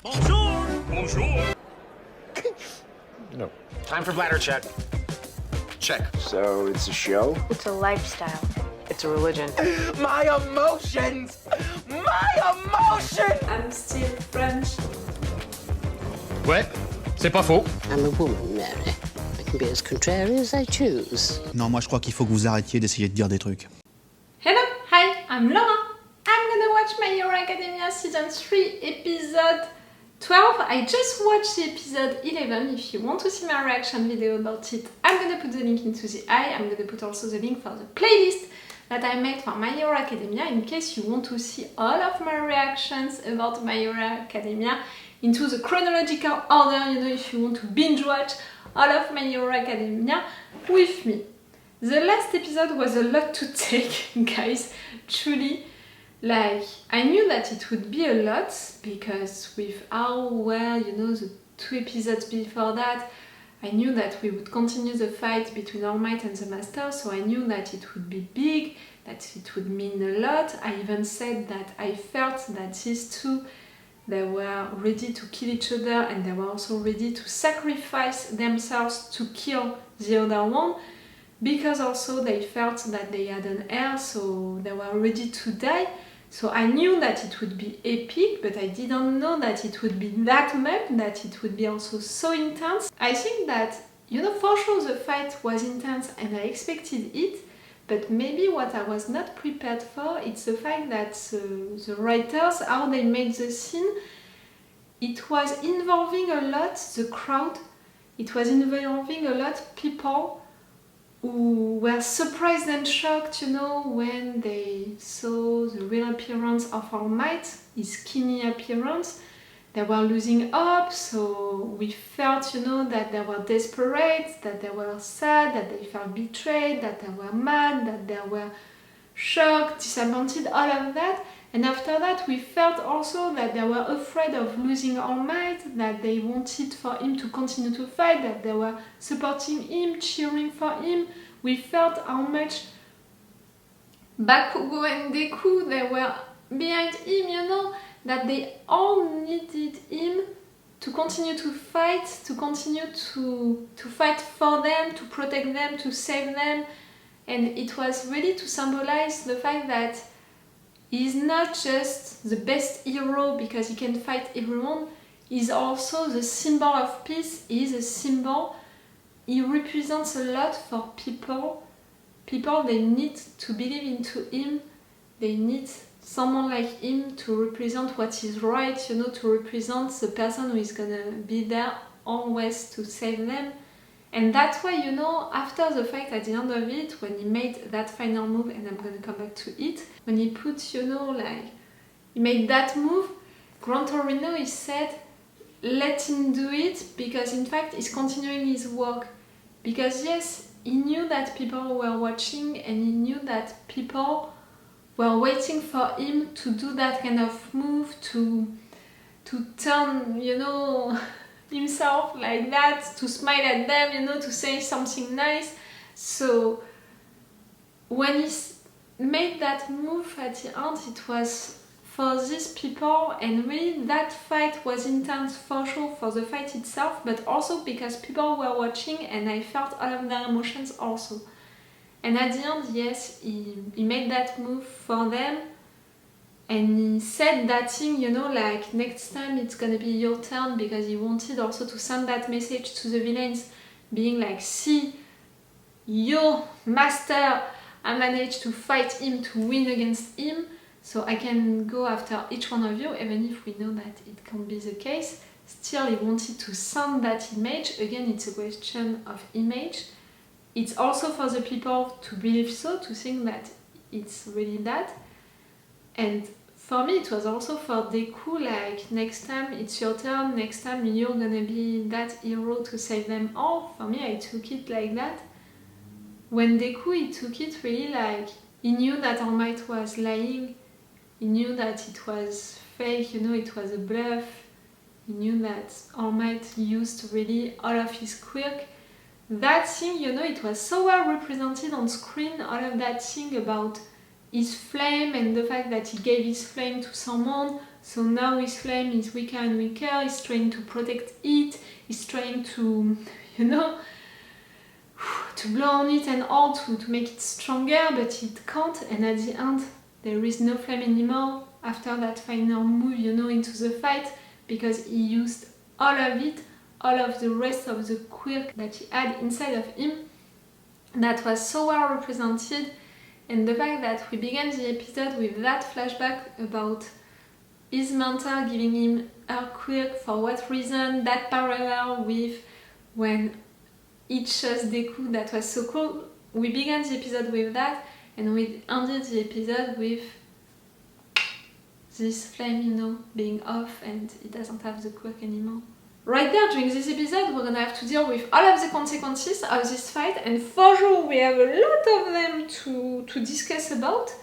Bonjour! Bonjour! No. Time for bladder check. Check. So it's a show? It's a lifestyle. It's a religion. My emotions! My emotions! I'm still French. Ouais, c'est pas faux. I'm a woman, Mary. I can be as contrary as I choose. Non, moi je crois qu'il faut que vous arrêtiez d'essayer de dire des trucs. Hello, hi, I'm Laura. I'm gonna watch My Hero Academia Season 3 episode 12. I just watched the episode 11. If you want to see my reaction video about it, I'm gonna put the link into the eye. I'm gonna put also the link for the playlist that I made for My Hero Academia in case you want to see all of my reactions about My Hero Academia into the chronological order, you know, if you want to binge watch all of My Hero Academia with me. The last episode was a lot to take, guys, truly. Like, I knew that it would be a lot because with how well, you know, the 2 episodes before that, I knew that we would continue the fight between All Might and the Master, so I knew that it would be big, that it would mean a lot. I even said that I felt that these two, they were ready to kill each other and they were also ready to sacrifice themselves to kill the other one, because also they felt that they had an heir, so they were ready to die. So I knew that it would be epic, but I didn't know that it would be that much, that it would be also so intense. I think that, you know, for sure the fight was intense and I expected it, but maybe what I was not prepared for, it's the fact that the writers, how they made the scene, it was involving a lot the crowd, it was involving a lot people who were surprised and shocked, you know, when they saw the real appearance of All Might, his skinny appearance. They were losing hope, so we felt, you know, that they were desperate, that they were sad, that they felt betrayed, that they were mad, that they were shocked, disappointed, all of that. And after that, we felt also that they were afraid of losing All Might, that they wanted for him to continue to fight, that they were supporting him, cheering for him. We felt how much Bakugo and Dekku, they were behind him, you know, that they all needed him to continue to fight, to continue to fight for them, to protect them, to save them. And it was really to symbolize the fact that he's not just the best hero because he can fight everyone, he's also the symbol of peace, he is a symbol, he represents a lot for people. People, they need to believe into him, they need someone like him to represent what is right, you know, to represent the person who is gonna be there always to save them. And that's why, you know, after the fight at the end of it, when he made that final move, and I'm gonna come back to it, when he put, you know, like, he made that move, Gran Torino, he said, let him do it, because in fact, he's continuing his work. Because yes, he knew that people were watching, and he knew that people were waiting for him to do that kind of move, to turn, you know, himself like that, to smile at them, you know, to say something nice. So when he made that move at the end, it was for these people, and really that fight was intense for sure, for the fight itself, but also because people were watching and I felt all of their emotions also. And at the end, yes, he made that move for them. And he said that thing, you know, like, next time it's gonna be your turn, because he wanted also to send that message to the villains, being like, see, your master, I managed to fight him, to win against him, so I can go after each one of you, even if we know that it can't be the case. Still, he wanted to send that image. Again, it's a question of image. It's also for the people to believe so, to think that it's really that. And for me, it was also for Dekku, like, next time it's your turn, next time you're gonna be that hero to save them all. For me, I took it like that. When Dekku, he took it really like, he knew that All Might was lying, he knew that it was fake, you know, it was a bluff, he knew that All Might used really all of his quirk. That thing, you know, it was so well represented on screen, all of that thing about his flame and the fact that he gave his flame to someone, So now his flame is weaker and weaker, he's trying to protect it, he's trying to, you know, to blow on it and all to make it stronger, but it can't, and at the end there is no flame anymore after that final move, you know, into the fight, because he used all of it, all of the rest of the quirk that he had inside of him. That was so well represented, and the fact that we began the episode with that flashback about his mentor giving him her quirk, for what reason, that parallel with when he chose Dekku, that was so cool. We began the episode with that, and we ended the episode with this flame, you know, being off and it doesn't have the quirk anymore. Right there, during this episode, we're gonna have to deal with all of the consequences of this fight, and for sure we have a lot of them to discuss about.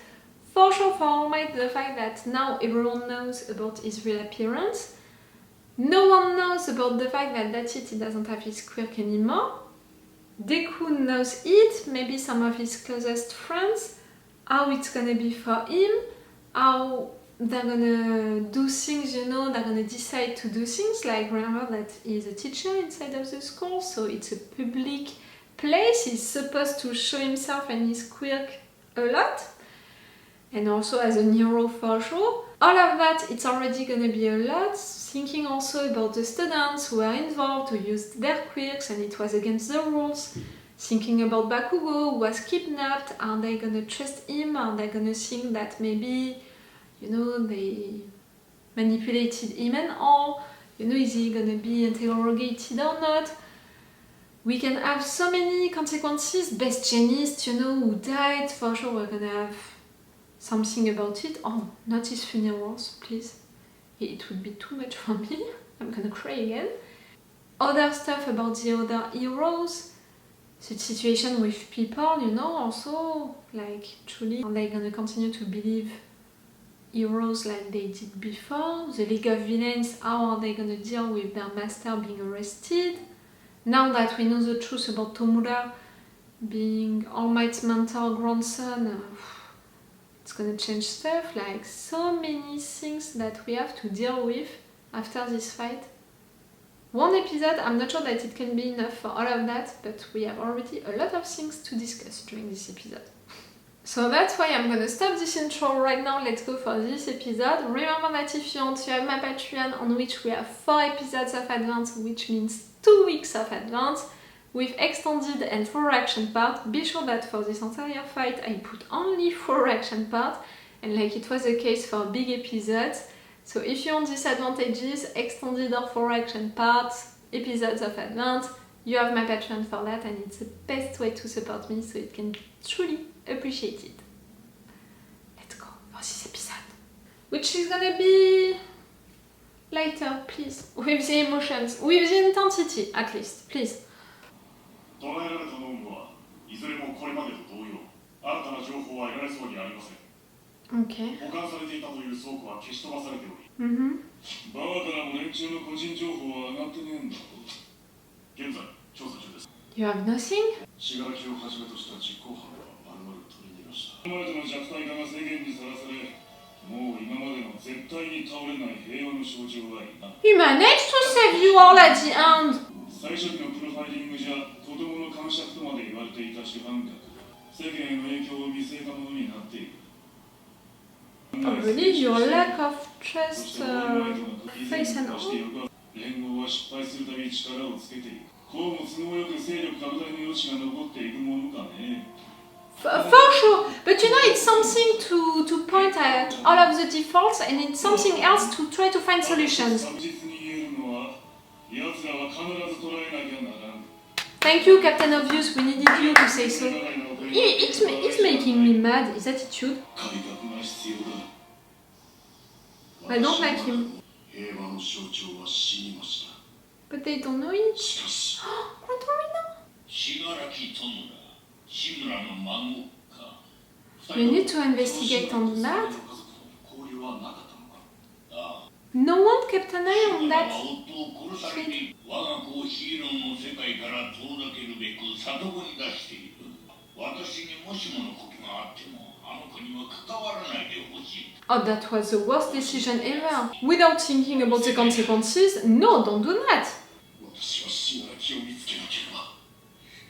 For sure, for All Might, the fact that now everyone knows about his real appearance. No one knows about the fact that that's it, he doesn't have his quirk anymore. Dekku knows it, maybe some of his closest friends, how it's gonna be for him, how they're gonna do things, you know, they're gonna decide to do things, like remember that he's a teacher inside of the school, so it's a public place, he's supposed to show himself and his quirk a lot, and also as a hero for sure. All of that, it's already gonna be a lot, thinking also about the students who are involved, who used their quirks and it was against the rules, thinking about Bakugo who was kidnapped, are they gonna trust him, are they gonna think that maybe, you know, they manipulated him and all, you know, is he gonna be interrogated or not? We can have so many consequences, best genist, you know, who died, for sure we're gonna have something about it. Oh, not his funerals, please. It would be too much for me. I'm gonna cry again. Other stuff about the other heroes, the situation with people, you know, also, like, truly, are they gonna continue to believe heroes like they did before? The League of Villains, how are they gonna deal with their master being arrested? Now that we know the truth about Tomura being All Might's mentor grandson, it's gonna change stuff, like so many things that we have to deal with after this fight. One episode, I'm not sure that it can be enough for all of that, but we have already a lot of things to discuss during this episode. So that's why I'm gonna stop this intro right now, let's go for this episode. Remember that if you want to have my Patreon, on which we have 4 episodes of advance, which means 2 weeks of advance, with extended and 4 action part. Be sure that for this entire fight I put only 4 action part, and like it was the case for big episodes. So if you want these advantages, extended or 4 action parts, episodes of advance, you have my Patreon for that, and it's the best way to support me, so it can be truly appreciated. Let's go for this episode, which is gonna be lighter, please, with the emotions, with the intensity at least, please. 捉えられた脳無はいずれもこれまでと同様、新たな情報は得られそうにありません。Okay. 保管されていたという倉庫は消し飛ばされており、バーからも連中の個人情報は上がってねえんだろう。現在調査中です。You have nothing? 死柄木をはじめとした実行犯は丸々取り逃がした。今までの弱体化が世間にさらされ、もう今までの絶対に倒れない平和の象徴はいない。 He managed to save you all at the end! 最初期のプロファイリングじゃ子供の感触とまで言われていた主犯格、世間への影響を見据えたものになっている。 Probably your lack of trust, face and all. 連合は失敗するたび力をつけていく。こうも都合よく勢力拡大の余地が残っていくものかね。 For sure, but you know, it's something to point at all of the defaults, and it's something else to try to find solutions. Thank you, Captain Obvious, we needed you to say so. It's making me mad, his attitude. I don't like him. But they don't know it. What do we know? We need to investigate on that. No one kept an eye on that. Shit. Oh, that was the worst decision ever. Without thinking about the consequences, no, don't do that. 私は死柄木を見つけなければ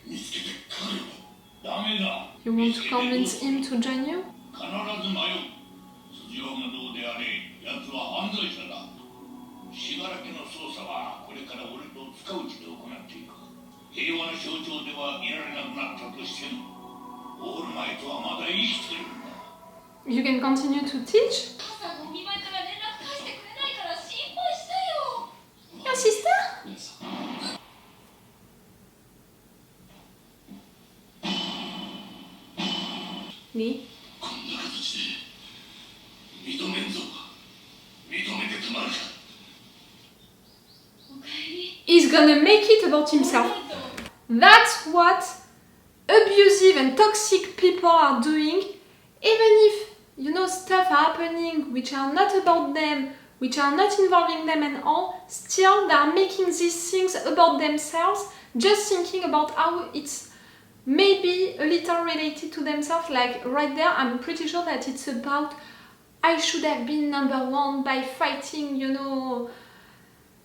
見つけて彼をダメだ You want to convince him to join you? 必ず迷う筋はどうであれ奴は犯罪者だ死柄木の捜査はこれから俺と塚内で行っていく平和の象徴ではいられなくなったとしてもオールマイトはまだ生きてるんだ You can continue to teach? 母さんのお見舞いから連絡返してくれないから心配したよ Your sister? 姉さん Me? こんな形で認めんぞ認めてたまるか He's gonna make it about himself. That's what abusive and toxic people are doing. Even if, you know, stuff are happening which are not about them, which are not involving them and all, still they are making these things about themselves, just thinking about how it's maybe a little related to themselves. Like right there, I'm pretty sure that it's about I should have been number one by fighting, you know,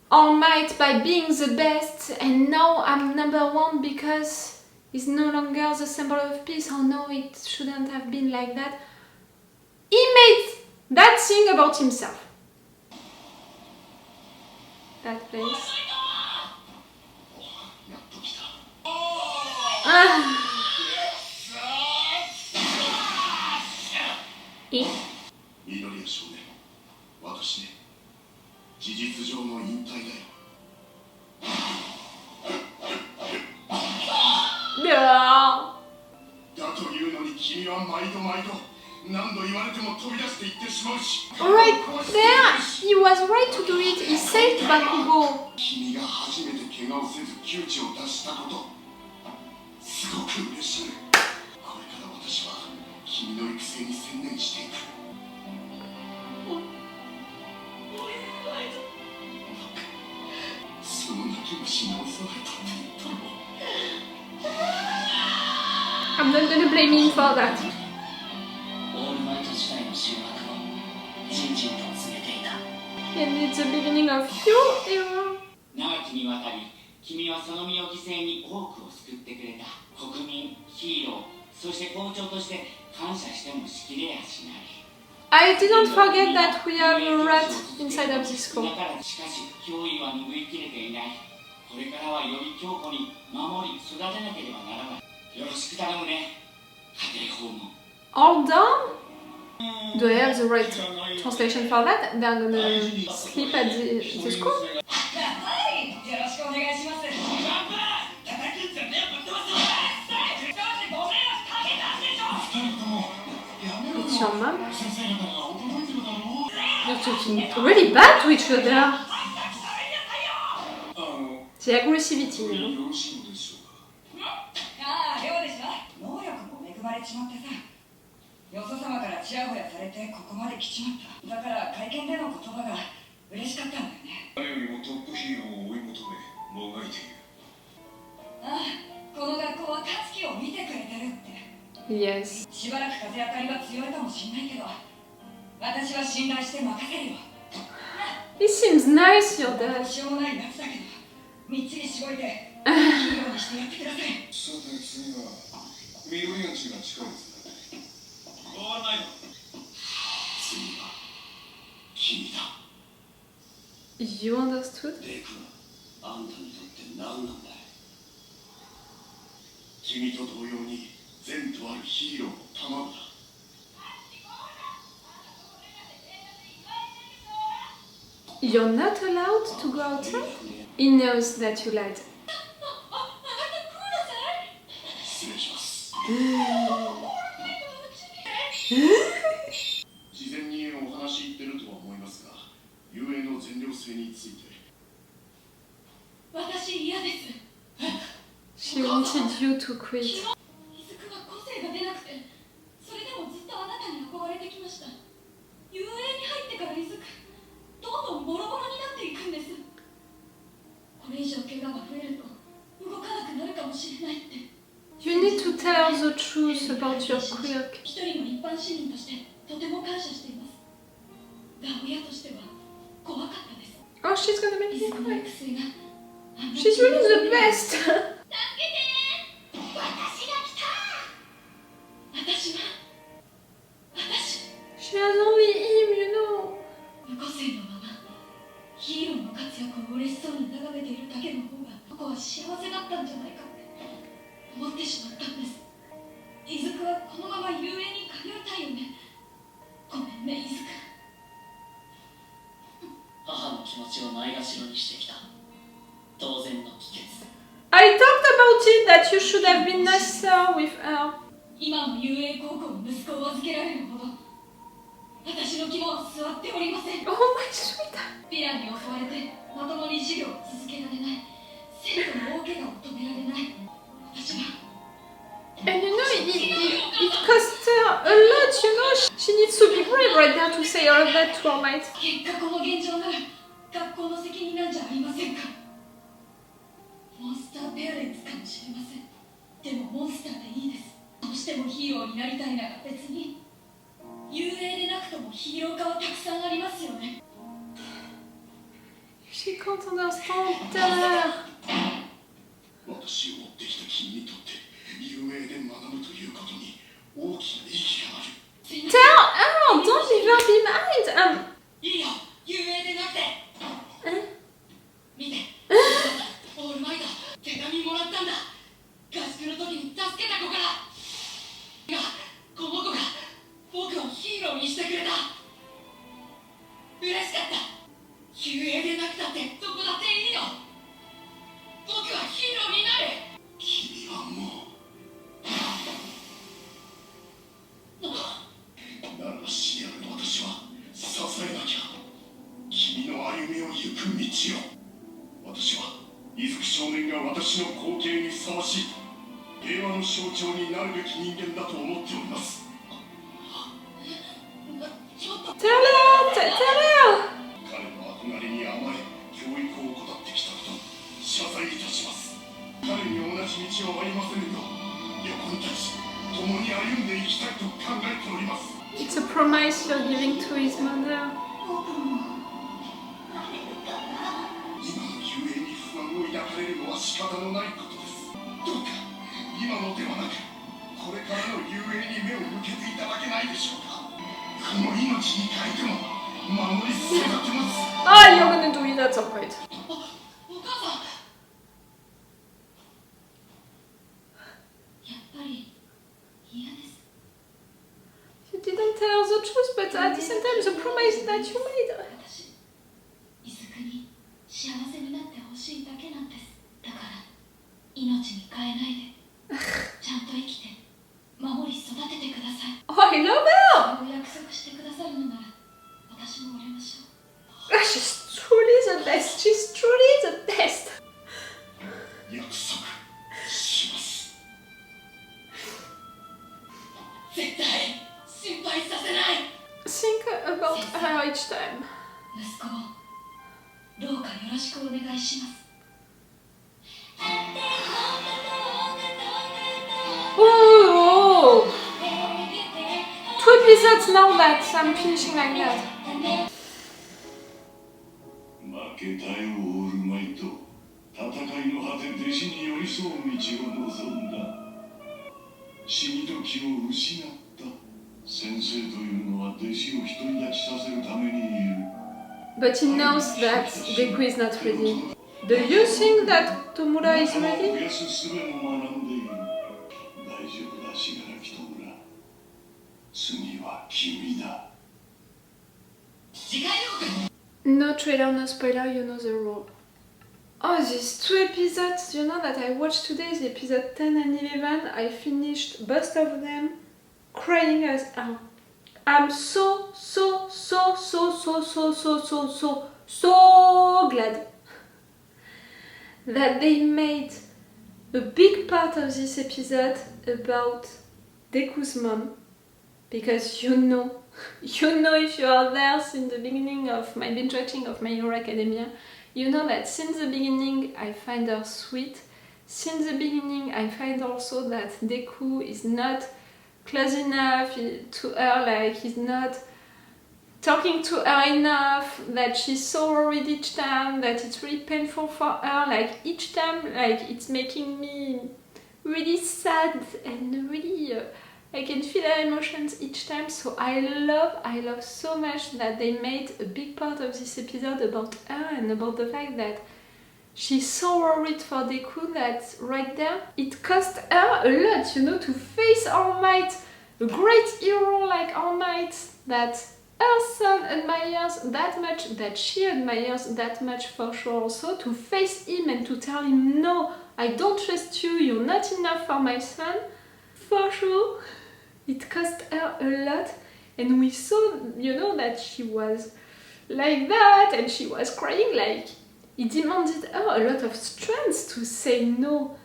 all might by being the best, and now I'm number one because it's no longer the symbol of peace. Oh no, it shouldn't have been like that. He made that thing about himself. That place. Eh? 緑谷少年私ね事実上の引退だよ No. だというのに君は毎度何度言われても飛び出していってしまうし Right there, he was right to do it. He saved Bakugo. 君が初めて怪我をせず窮地を脱したことすごく嬉しいこれから私は君の育成に専念していくその泣き虫直さないとって言ったの I'm not gonna blame him for that. オールマイト時代の終幕をじんじんと告げていた And it's the beginning of your era. 長きにわたり君はその身を犠牲に多くを救ってくれた国民ヒーローそして校長として感謝してもしきれやしない I didn't forget that we have a rat inside of this school. だからしかし脅威は拭いきれていないこれからはより強固に守り育てなければならないよろしく頼むね家庭訪問 All done? Do I have the right translation for that? They're gonna sleep at the school? はいよろしくお願いします叩くんじゃねえぶっ飛ばすぞ少しご迷惑かけたんでしょ It's your mom? They're talking really bad to each other. The aggressivity, you know? よろしいのでしょうかああ寮でしょ能力も恵まれちまってさよそ様からチヤホヤされてここまで来ちまっただから会見での言葉が嬉しかったんだよね誰よりもトップヒーローを追い求めもがいているああこの学校は勝つ気を見てくれてるって Yes. しばらく風当たりは強いかもしんないけど私は信頼して任せるよ He seems nice, your ど dad. うしようもないやつだけどみっちりしごいてヒーローにしてやってくださいさて次は緑谷地が近いですね終わらないの次は君だ You understood? デクあんたにとって何なんだい君と同様に善とあるヒーローの卵だ You're not allowed to go outside? He knows that you lied. 失礼します事前にお話言ってるとは思いますが遊泳の全寮制について私嫌です She wanted you to quit. イズクは個性が出なくてそれでもずっとあなたに憧れてきました遊泳に入ってからイズクどんどんボロボロになっていくんですこれ以上怪我が増えると動かなくなるかもしれないって You need to tell her the truth about your quirk. 一人の一般市民としてとても感謝しています。が親としては怖かったです。 Oh, she's gonna make い me ずこの cry. 薬が She's really the best. 助けて私が来た私 She has only him, you know. 無個性のままヒーローの活躍を嬉しそうに眺めているだけの方が僕は幸せだったんじゃないかって思ってしまったんです。イズクはこのまま遊園に通いたいよね。ごめんねイズク。母の気持ちをないがしろにしてきた当然の帰結。 I talked about it that you should have been nicer with her. 今の遊園高校に息子を預けられるほど私の肝は据わっておりません。 Oh my sweetheart. ヴィランに襲われてまともに授業を続けられない。生徒の大怪我を止められない。私は And you know, it costs her a lot, you know. She needs to be brave right there to say all of that to her mate. 結果この現状なら学校の責任なんじゃありませんか。モンスターペアレンツかもしれません。でもモンスターでいいです。どうしてもヒーローになりたいなら別に幽霊でなくともヒーロー化はたくさんありますよね。 She can't understand. Tell her. 私を持ってきた君にとって有名で学ぶということに大きな意義がある。 Tell her. Don't leave her behind. いいよ、幽霊でなくて。見て、オールマイト、手紙もらったんだ。合宿の時に助けた子から。が、この子が僕をヒーローにしてくれた。嬉しかった。幽霊でなくたってどこだっていいよ。僕はヒーローになる。君はもうなら死にある私は支えなきゃ。君の歩みを行く道を。私は伊豆少年が私の後継にふさわしい平和の象徴になるべき人間だと思っております。 Tell her. Tell her. 彼の憧れに甘え教育を怠ってきたこと謝罪いたします。彼に同じ道を歩ませるよう横に立ち共に歩んでいきたいと考えております。 It's a promise you're giving to his mother. 今の遊泳に不安を抱かれるのは仕方のないことです。どうか今のではなくこれからの遊泳に目を向けていただけないでしょうか。この命に変えても守り育てます。 Ah, you're gonna do it at some point. お母さん。やっぱり嫌です。 You didn't tell her the truth, but at the same time, the promise that you made. 私、伊豆くに幸せになってほしいだけなんです。だから命に変えないでちゃんと生きて守り育ててください。 Oh, I love her. それを約束してくださるのなら私も折れましょう。 She's truly the best. She's truly the best. 約束します。絶対心配させない。 Think about her each time. 息子をどうかよろしくお願いします。 Oh, 2 episodes now that I'm finishing like that. 負けたよオールマイト。戦いの果て弟子に寄り添う道を望んだ。死に時を失った。先生というのは弟子を独り立ちさせるためにいる。 But he knows that Dekku is not ready. Do you think that Tomura is 仲間を ready? 増やす術も学んでいる。大丈夫だ、死柄木弔。次は君だ。次回予告。 No trailer, no spoiler, you know the rule. Oh, these 2 episodes, you know that I watched today, the episode 10 and 11. I finished both of them crying as hell. I'm so glad that they made a big part of this episode about Dekku's mom, because you know if you are there since the beginning of my binge watching of My Hero Academia, you know that since the beginning I find her sweet since the beginning I find also that Dekku is not close enough to her, like he's not talking to her enough, that she's so worried each time, that it's really painful for her, like each time, like it's making me really sad and really I can feel her emotions each time. So I love so much that they made a big part of this episode about her and about the fact that she's so worried for Dekku that right there it cost her a lot, you know, to face All Might, a great hero like All Might that her son admires that much, that she admires that much for sure also, to face him and to tell him, no, I don't trust you, you're not enough for my son. For sure, it cost her a lot, and we saw, you know, that she was like that and she was crying, like it demanded her a lot of strength to say no,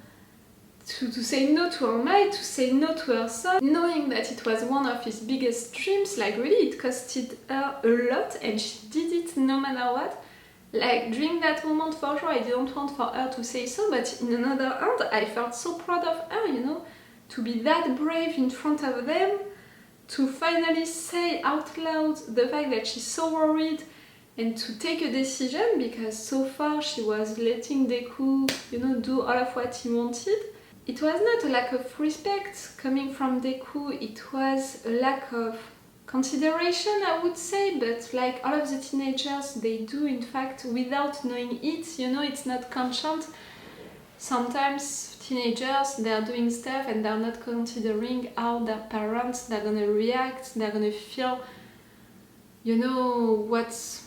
to say no to All Might, to say no to her son, knowing that it was one of his biggest dreams. Like really it costed her a lot and she did it no matter what. Like during that moment for sure I didn't want for her to say so, but in another hand I felt so proud of her, you know, to be that brave in front of them, to finally say out loud the fact that she's so worried and to take a decision, because so far she was letting Dekku, you know, do all of what he wanted. It was not a lack of respect coming from Dekku, it was a lack of consideration, I would say, but like all of the teenagers, they do in fact without knowing it, you know, it's not conscious. Sometimes teenagers, they're doing stuff and they're not considering how their parents, they're gonna react, they're gonna feel, you know, what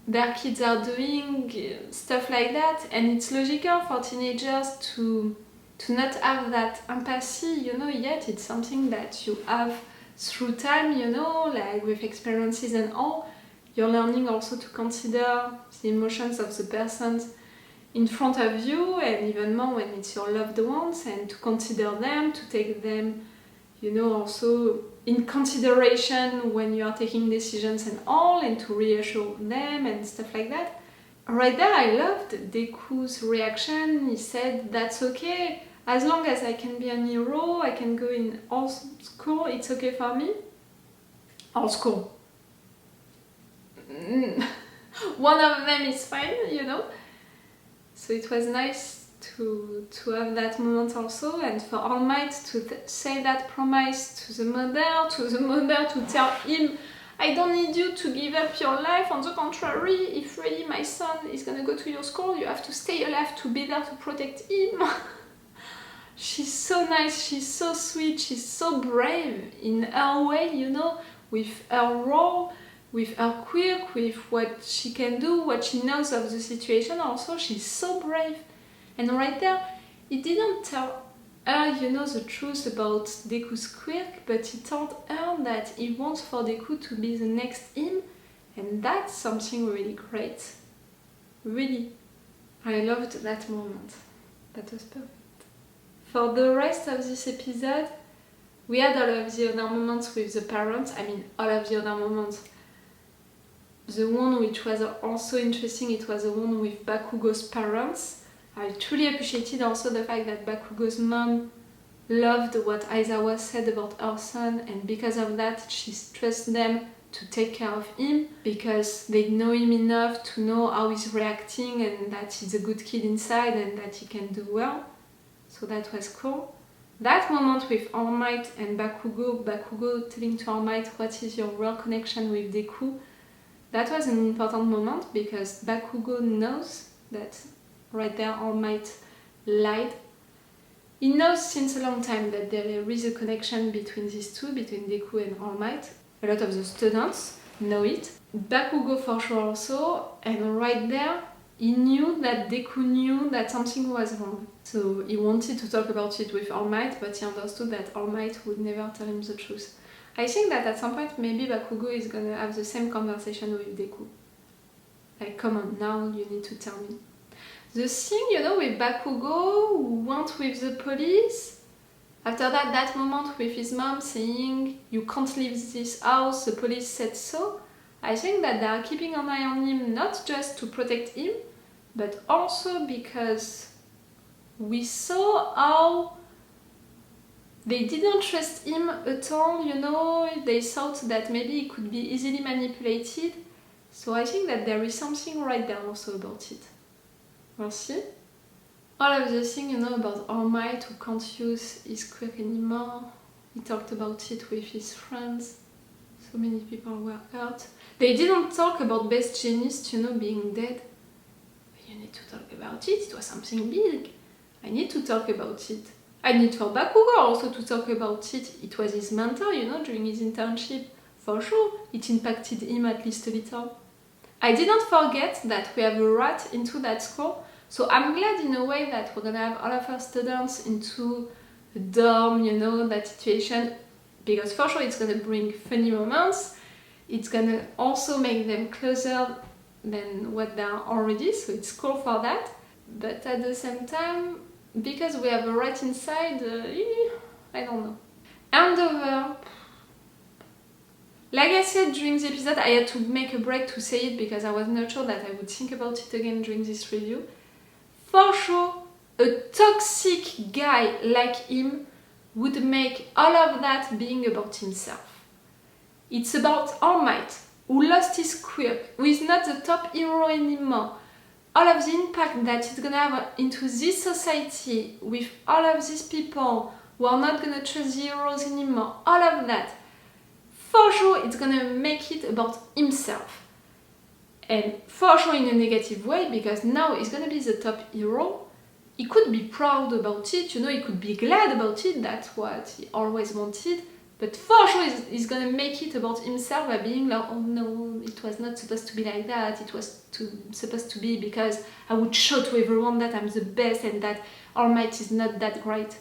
their kids are doing, stuff like that. And it's logical for teenagers to not have that empathy, you know, yet it's something that you have through time, you know, like with experiences and all. You're learning also to consider the emotions of the person in front of you, and even more when it's your loved ones, and to consider them, to take them, you know, also in consideration when you are taking decisions and all, and to reassure them and stuff like that. Right there I loved Dekku's reaction. He said, that's okay, as long as I can be a hero, I can go in all school, it's okay for me. All school. One of them is fine, you know. So it was nice to have that moment also, and for All Might to say that promise to the mother to tell him, I don't need you to give up your life, on the contrary, if really my son is gonna go to your school, you have to stay alive to be there to protect him. She's so nice, she's so sweet, she's so brave in her way, you know, with her role, with her quirk, with what she can do, what she knows of the situation also. She's so brave. And right there, he didn't tell her, you know, the truth about Dekku's quirk, but he told her that he wants for Dekku to be the next him, and that's something really great. Really. I loved that moment. That was perfect. For the rest of this episode, we had all of the other moments with the parents. I mean, all of the other moments. The one which was also interesting, it was the one with Bakugo's parents. I truly appreciated also the fact that Bakugo's mom loved what Aizawa said about her son, and because of that she trusts them to take care of him, because they know him enough to know how he's reacting and that he's a good kid inside and that he can do well. So that was cool. That moment with All Might and Bakugo telling to All Might what is your real connection with Dekku, that was an important moment, because Bakugo knows that right there All Might lied. He knows since a long time that there is a connection between these two, between Dekku and All Might. A lot of the students know it. Bakugo for sure also, and right there he knew that Dekku knew that something was wrong. So he wanted to talk about it with All Might, but he understood that All Might would never tell him the truth. I think that at some point maybe Bakugo is gonna have the same conversation with Dekku. Like, come on, now you need to tell me. The thing, you know, with Bakugo who went with the police, after that moment with his mom saying, you can't leave this house, the police said so, I think that they are keeping an eye on him, not just to protect him, but also because we saw how they didn't trust him at all, you know, they thought that maybe he could be easily manipulated. So I think that there is something right there also about it. We'll see. All of the thing, you know, about All Might who can't use his quirk anymore. He talked about it with his friends. So many people were hurt. They didn't talk about Best Genius, you know, being dead. But you need to talk about it, it was something big. I need to talk about it. I need for Bakugo also to talk about it. It was his mentor, you know, during his internship. For sure, it impacted him at least a little. I didn't forget that we have a rat into that school, so I'm glad in a way that we're gonna have all of our students into a dorm, you know, that situation, because for sure it's gonna bring funny moments. It's gonna also make them closer than what they are already, so it's cool for that. But at the same time, because we have a rat inside, I don't know. And like I said during the episode, I had to make a break to say it because I was not sure that I would think about it again during this review. For sure, a toxic guy like him would make all of that being about himself. It's about All Might, who lost his quirk, who is not the top hero anymore. All of the impact that it's gonna have into this society with all of these people who are not gonna trust the heroes anymore, all of that. For sure it's gonna make it about himself. And for sure in a negative way, because now he's gonna be the top hero. He could be proud about it, you know, he could be glad about it, that's what he always wanted. But for sure he's gonna make it about himself by being like, oh no, it was not supposed to be like that, it was supposed to be because I would show to everyone that I'm the best and that All Might is not that great.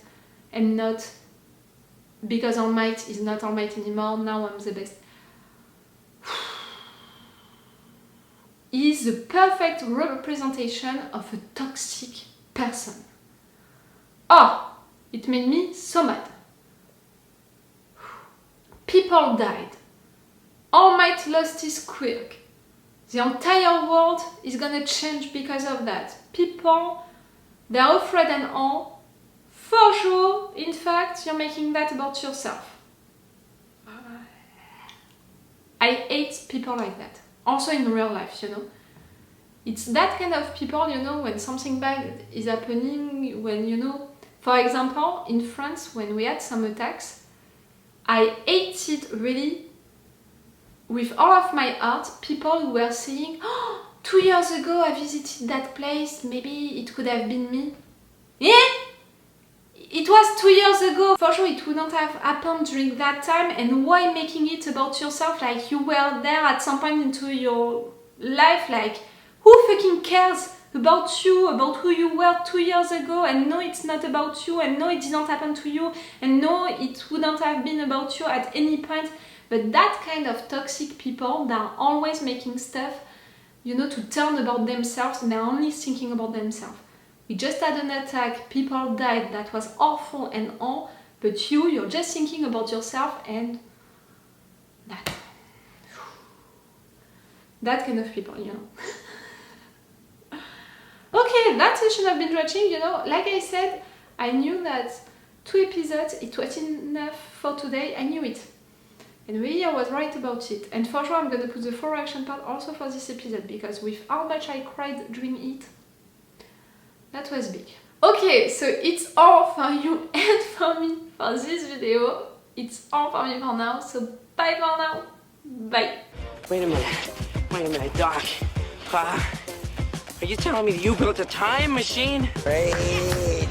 And not because All Might is not All Might anymore, now I'm the best. He is the perfect representation of a toxic person. Oh, it made me so mad. People died. All Might lost his quirk. The entire world is gonna change because of that. People, they're afraid and all. For sure, in fact, you're making that about yourself. I hate people like that. Also in real life, you know. It's that kind of people, you know, when something bad is happening, when, you know, for example, in France, when we had some attacks, I hated really, with all of my heart, people who were saying, oh, 2 years ago I visited that place, maybe it could have been me. Yeah? It was 2 years ago. For sure it wouldn't have happened during that time, and why making it about yourself, like you were there at some point into your life, like who fucking cares about you, about who you were 2 years ago, and no, it's not about you, and no, it didn't happen to you, and no, it wouldn't have been about you at any point. But that kind of toxic people that are always making stuff, you know, to turn about themselves, and they're only thinking about themselves. We just had an attack, people died, that was awful and all, but you're just thinking about yourself and that. That kind of people, you know. Okay, that's it, should have been watching, you know. Like I said, I knew that 2 episodes, it was enough for today, I knew it. And really I was right about it. And for sure I'm gonna put the full reaction part also for this episode, because with how much I cried during it, that was big. Okay, so it's all for you and for me for this video. It's all for me for now, so bye for now. Bye. Wait a minute, Doc. Are you telling me that you built a time machine? Great.